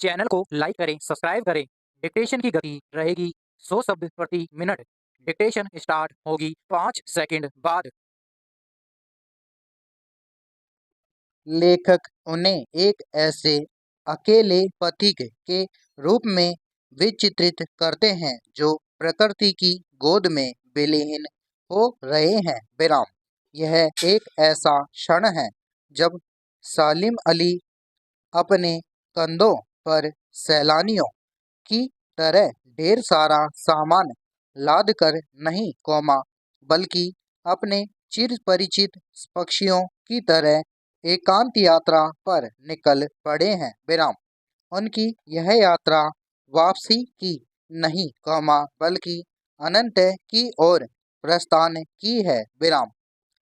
Channel को like करें, subscribe करें। डिक्टेशन की गति रहेगी 100 शब्द प्रति मिनट। डिक्टेशन स्टार्ट होगी 5 सेकंड बाद। लेखक उन्हें एक ऐसे अकेले पथिक के रूप में विचित्रित करते हैं जो प्रकृति की गोद में विलीन हो रहे हैं। विराम। यह एक ऐसा क्षण है जब सालिम अली अपने कंधों पर सैलानियों की तरह ढेर सारा सामान लाद कर नहीं बल्कि अपने चिर परिचित पक्षियों की तरह एकांत यात्रा पर निकल पड़े हैं। विराम। उनकी यह यात्रा वापसी की नहीं बल्कि अनंत की ओर प्रस्थान की है। विराम।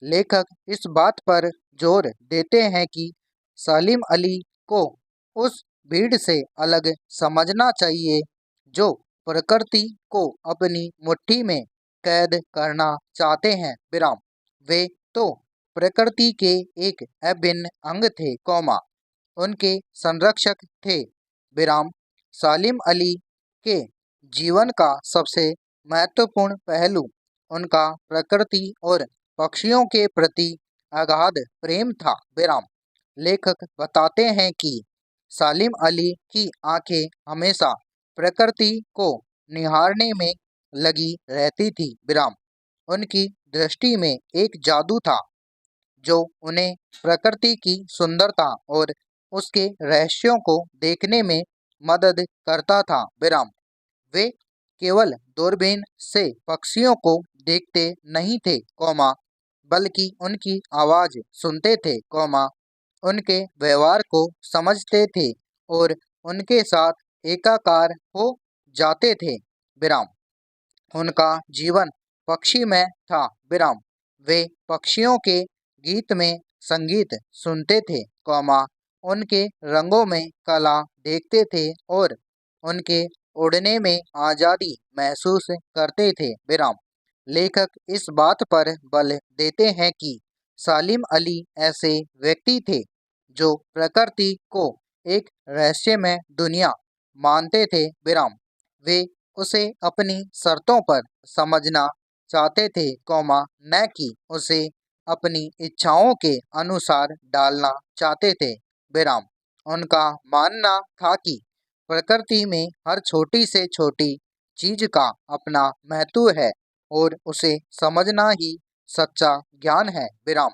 लेखक इस बात पर जोर देते हैं कि सलीम अली को उस भीड़ से अलग समझना चाहिए जो प्रकृति को अपनी मुट्ठी में कैद करना चाहते हैं। विराम। वे तो प्रकृति के एक अभिन्न अंग थे उनके संरक्षक थे। विराम। सलीम अली के जीवन का सबसे महत्वपूर्ण पहलू उनका प्रकृति और पक्षियों के प्रति अगाध प्रेम था। विराम। लेखक बताते हैं कि सलीम अली की आंखें हमेशा प्रकृति को निहारने में लगी रहती थी। विराम। उनकी दृष्टि में एक जादू था जो उन्हें प्रकृति की सुंदरता और उसके रहस्यों को देखने में मदद करता था। विराम। वे केवल दूरबीन से पक्षियों को देखते नहीं थे बल्कि उनकी आवाज सुनते थे उनके व्यवहार को समझते थे और उनके साथ एकाकार हो जाते थे। विराम। उनका जीवन पक्षी में था। विराम। वे पक्षियों के गीत में संगीत सुनते थे उनके रंगों में कला देखते थे और उनके उड़ने में आज़ादी महसूस करते थे। विराम। लेखक इस बात पर बल देते हैं कि सलीम अली ऐसे व्यक्ति थे जो प्रकृति को एक रहस्यमय दुनिया मानते थे। विराम। वे उसे अपनी शर्तों पर समझना चाहते थे न कि उसे अपनी इच्छाओं के अनुसार डालना चाहते थे। विराम। उनका मानना था कि प्रकृति में हर छोटी से छोटी चीज का अपना महत्व है और उसे समझना ही सच्चा ज्ञान है। विराम।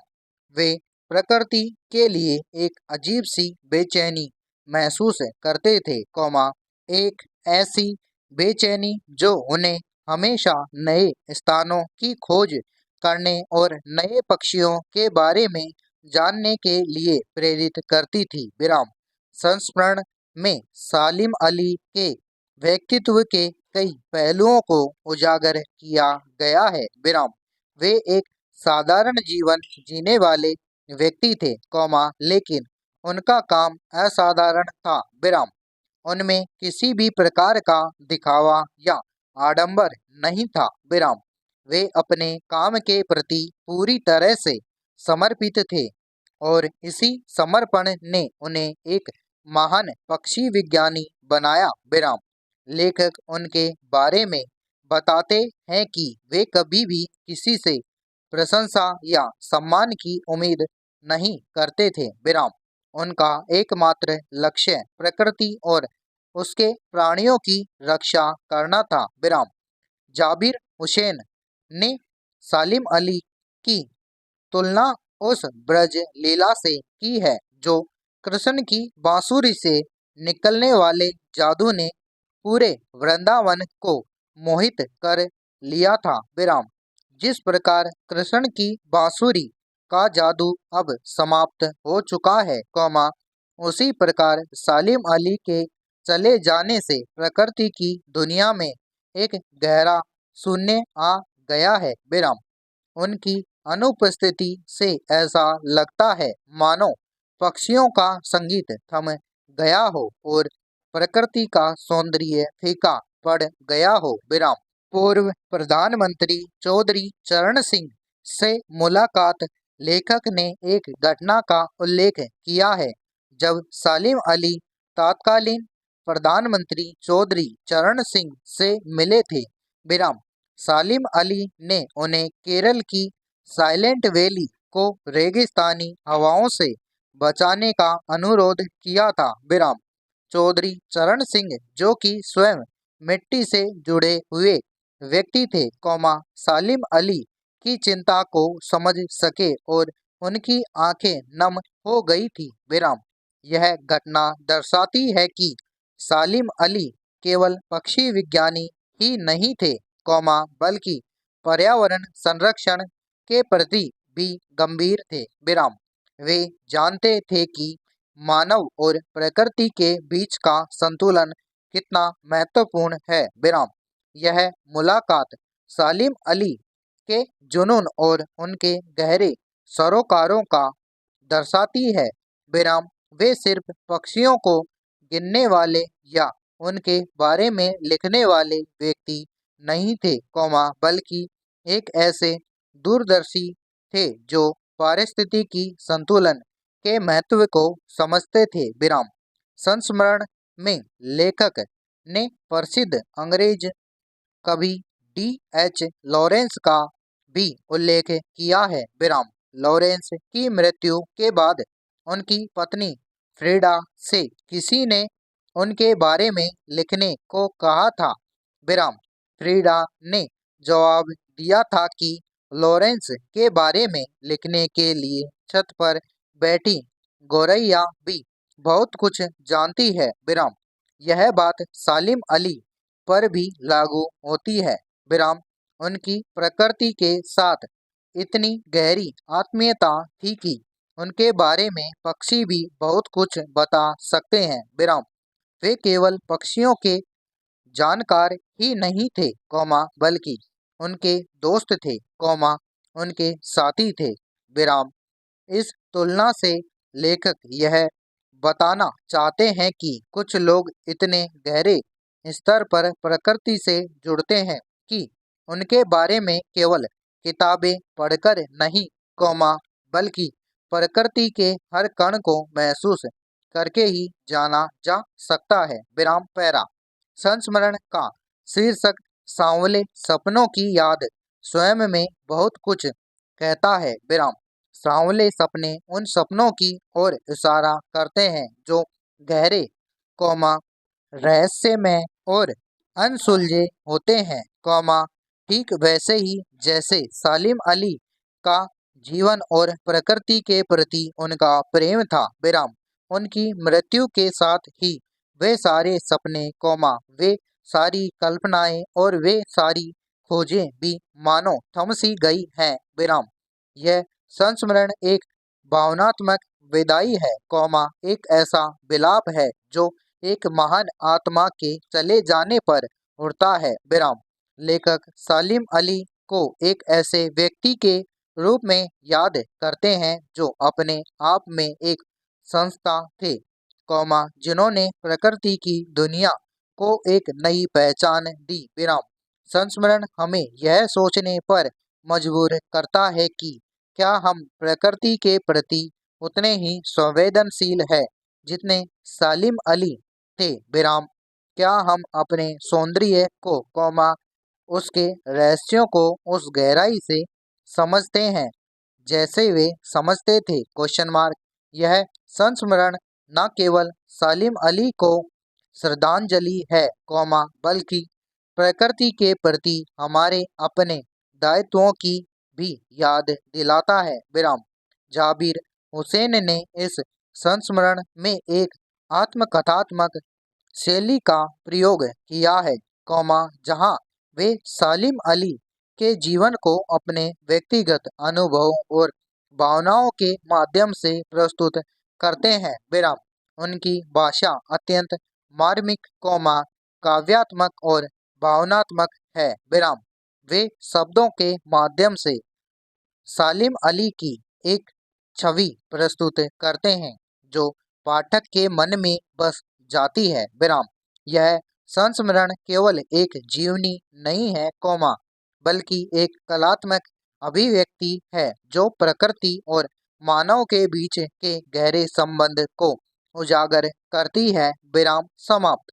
वे प्रकृति के लिए एक अजीब सी बेचैनी महसूस करते थे एक ऐसी बेचैनी जो उन्हें हमेशा नए स्थानों की खोज करने और नए पक्षियों के बारे में जानने के लिए प्रेरित करती थी। विराम। संस्मरण में सलीम अली के व्यक्तित्व के कई पहलुओं को उजागर किया गया है। विराम। वे एक साधारण जीवन जीने वाले व्यक्ति थे लेकिन उनका काम असाधारण था। विराम। उनमें किसी भी प्रकार का दिखावा या आडंबर नहीं था। विराम। वे अपने काम के प्रति पूरी तरह से समर्पित थे और इसी समर्पण ने उन्हें एक महान पक्षी विज्ञानी बनाया। विराम। लेखक उनके बारे में बताते हैं कि वे कभी भी किसी से प्रशंसा या सम्मान की उम्मीद नहीं करते थे। विराम। उनका एकमात्र लक्ष्य प्रकृति और उसके प्राणियों की रक्षा करना था। विराम। जाबिर हुसैन ने सलीम अली की तुलना उस ब्रज लीला से की है जो कृष्ण की बांसुरी से निकलने वाले जादू ने पूरे वृंदावन को मोहित कर लिया था। विराम। जिस प्रकार कृष्ण की बांसुरी का जादू अब समाप्त हो चुका है उसी प्रकार सलीम अली के चले जाने से प्रकृति की दुनिया में एक गहरा शून्य आ गया है। विराम। उनकी अनुपस्थिति से ऐसा लगता है मानो पक्षियों का संगीत थम गया हो और प्रकृति का सौंदर्य फीका पड़ गया हो। विराम। पूर्व प्रधानमंत्री चौधरी चरण सिंह से मुलाकात लेखक ने एक घटना का उल्लेख किया है जब सलीम अली तत्कालीन प्रधानमंत्री चौधरी चरण सिंह से मिले थे। विराम। सालिम अली ने उन्हें केरल की साइलेंट वैली को रेगिस्तानी हवाओं से बचाने का अनुरोध किया था। विराम। चौधरी चरण सिंह जो कि स्वयं मिट्टी से जुड़े हुए व्यक्ति थे, सालिम अली की चिंता को समझ सके और उनकी आंखें नम हो गई थी। विराम। यह घटना दर्शाती है कि सालिम अली केवल पक्षी विज्ञानी ही नहीं थे, बल्कि पर्यावरण संरक्षण के प्रति भी गंभीर थे। विराम। वे जानते थे कि मानव और प्रकृति के बीच का संतुलन कितना महत्वपूर्ण है। विराम। यह मुलाकात सालिम अली के जुनून और उनके गहरे सरोकारों का दर्शाती है। विराम। वे सिर्फ पक्षियों को गिनने वाले या उनके बारे में लिखने वाले व्यक्ति नहीं थे, बल्कि एक ऐसे दूरदर्शी थे जो पारिस्थितिकी संतुलन के महत्व को समझते थे। विराम। संस्मरण में लेखक ने प्रसिद्ध अंग्रेज कवि D.H. लॉरेंस का भी उल्लेख किया है। विराम। लॉरेंस की मृत्यु के बाद उनकी पत्नी फ्रीडा से किसी ने उनके बारे में लिखने को कहा था। विराम। फ्रीडा ने जवाब दिया था कि लॉरेंस के बारे में लिखने के लिए छत पर बैठी गोरैया भी बहुत कुछ जानती है। विराम। यह बात सालिम अली पर भी लागू होती है। विराम। उनकी प्रकृति के साथ इतनी गहरी आत्मीयता थी कि उनके बारे में पक्षी भी बहुत कुछ बता सकते हैं। विराम। वे केवल पक्षियों के जानकार ही नहीं थे, बल्कि उनके दोस्त थे, उनके साथी थे। विराम। इस तुलना से लेखक यह बताना चाहते हैं कि कुछ लोग इतने गहरे स्तर पर प्रकृति से जुड़ते हैं कि उनके बारे में केवल किताबें पढ़कर नहीं, बल्कि प्रकृति के हर कण को महसूस करके ही जाना जा सकता है। विराम। पैरा। संस्मरण का शीर्षक सांवले सपनों की याद स्वयं में बहुत कुछ कहता है। विराम। सांवले सपने उन सपनों की ओर इशारा करते हैं जो गहरे, रहस्यमय और अनसुलझे होते हैं, ठीक वैसे ही जैसे सालिम अली का जीवन और प्रकृति के प्रति उनका प्रेम था। विराम। उनकी मृत्यु के साथ ही वे सारे सपने, वे सारी कल्पनाएं और वे सारी खोजें भी मानो थम सी गई हैं। विराम। यह संस्मरण एक भावनात्मक विदाई है, एक ऐसा विलाप है जो एक महान आत्मा के चले जाने पर उठता है। विराम। लेखक सालिम अली को एक ऐसे व्यक्ति के रूप में याद करते हैं जो अपने आप में एक संस्था थे, जिन्होंने प्रकृति की दुनिया को एक नई पहचान दी। विराम। संस्मरण हमें यह सोचने पर मजबूर करता है कि क्या हम प्रकृति के प्रति उतने ही संवेदनशील है जितने सालिम अली थे। विराम। क्या हम अपने सौंदर्य को, उसके रहस्यों को उस गहराई से समझते हैं जैसे वे समझते थे। यह संस्मरण न केवल सालिम अली को श्रद्धांजलि है, बल्कि प्रकृति के प्रति हमारे अपने दायित्वों की भी याद दिलाता है। विराम। जाबिर हुसैन ने इस संस्मरण में एक आत्मकथात्मक शैली का प्रयोग किया है, जहां वे सालिम अली के जीवन को अपने व्यक्तिगत अनुभवों और भावनाओं के माध्यम से प्रस्तुत करते हैं। विराम। उनकी भाषा अत्यंत मार्मिक, काव्यात्मक और भावनात्मक है। विराम। वे शब्दों के माध्यम से सालिम अली की एक छवि प्रस्तुत करते हैं जो पाठक के मन में बस जाती है। विराम। यह संस्मरण केवल एक जीवनी नहीं है, बल्कि एक कलात्मक अभिव्यक्ति है जो प्रकृति और मानव के बीच के गहरे संबंध को उजागर करती है। विराम समाप्त।